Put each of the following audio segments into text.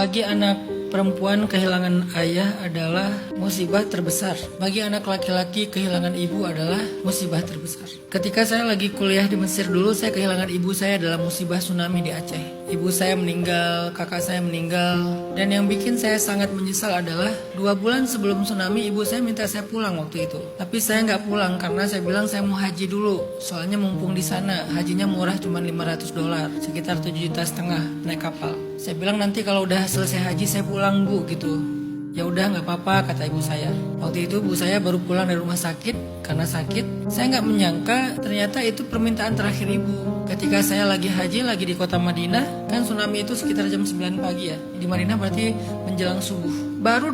Bagi anak perempuan kehilangan ayah adalah musibah terbesar. Bagi anak laki-laki kehilangan ibu adalah musibah terbesar. Ketika saya lagi kuliah di Mesir dulu, saya kehilangan ibu saya dalam musibah tsunami di Aceh. Ibu saya meninggal, kakak saya meninggal. Dan yang bikin saya sangat menyesal adalah 2 bulan sebelum tsunami ibu saya minta saya pulang waktu itu. Tapi saya nggak pulang karena saya bilang saya mau haji dulu. Soalnya mumpung di sana hajinya murah cuma $500, sekitar 7,5 juta naik kapal. Saya bilang nanti kalau udah selesai haji saya pulang bu gitu. Ya udah nggak apa-apa kata ibu saya. Waktu itu ibu saya baru pulang dari rumah sakit karena sakit. Saya nggak menyangka ternyata itu permintaan terakhir ibu. Ketika saya lagi haji lagi di kota Madinah, kan tsunami itu sekitar jam 9 pagi ya. Di Madinah berarti menjelang subuh. Baru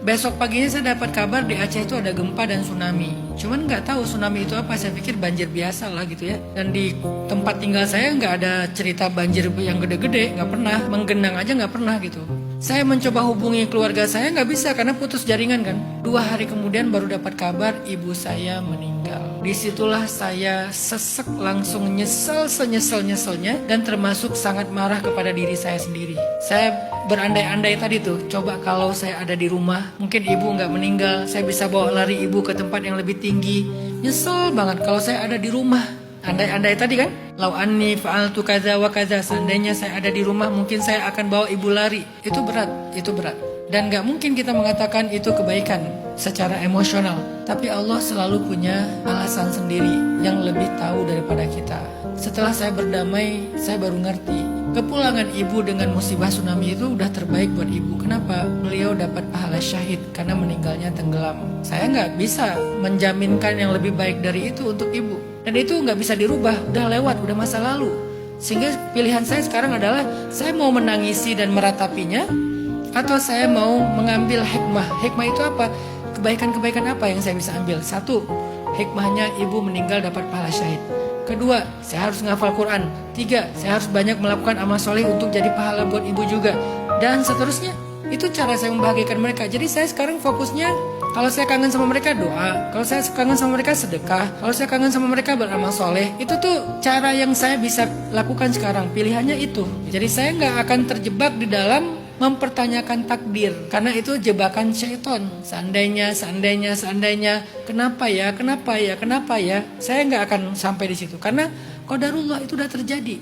besok paginya saya dapat kabar di Aceh itu ada gempa dan tsunami. Cuman nggak tahu tsunami itu apa, saya pikir banjir biasa lah gitu ya. Dan di tempat tinggal saya nggak ada cerita banjir yang gede-gede, nggak pernah. Menggenang aja nggak pernah gitu. Saya mencoba hubungi keluarga saya nggak bisa karena putus jaringan kan. 2 hari kemudian baru dapat kabar ibu saya meninggal. Disitulah saya sesek langsung nyesel senyesel-nyeselnya dan termasuk sangat marah kepada diri saya sendiri. Saya berandai-andai tadi tuh, coba kalau saya ada di rumah, mungkin ibu nggak meninggal, saya bisa bawa lari ibu ke tempat yang lebih tinggi. Nyesel banget kalau saya ada di rumah. Andai-andai tadi kan, lau anni fa'altu kaza wa kaza, seandainya saya ada di rumah mungkin saya akan bawa ibu lari. Itu berat, itu berat. Dan gak mungkin kita mengatakan itu kebaikan secara emosional. Tapi Allah selalu punya alasan sendiri yang lebih tahu daripada kita. Setelah saya berdamai, saya baru ngerti. Kepulangan ibu dengan musibah tsunami itu udah terbaik buat ibu. Kenapa? Beliau dapat pahala syahid karena meninggalnya tenggelam. Saya gak bisa menjaminkan yang lebih baik dari itu untuk ibu. Dan itu nggak bisa dirubah, udah lewat, udah masa lalu. Sehingga pilihan saya sekarang adalah saya mau menangisi dan meratapinya, atau saya mau mengambil hikmah. Hikmah itu apa? Kebaikan-kebaikan apa yang saya bisa ambil? 1, hikmahnya ibu meninggal dapat pahala syahid. 2, saya harus ngafal Quran. 3, saya harus banyak melakukan amal soleh untuk jadi pahala buat ibu juga. Dan seterusnya. Itu cara saya membahagiakan mereka. Jadi saya sekarang fokusnya, kalau saya kangen sama mereka doa, kalau saya kangen sama mereka sedekah, kalau saya kangen sama mereka beramal soleh. Itu tuh cara yang saya bisa lakukan sekarang. Pilihannya itu. Jadi saya nggak akan terjebak di dalam mempertanyakan takdir, karena itu jebakan syaitan. Seandainya, kenapa ya? Saya nggak akan sampai di situ, karena qadarullah itu udah terjadi.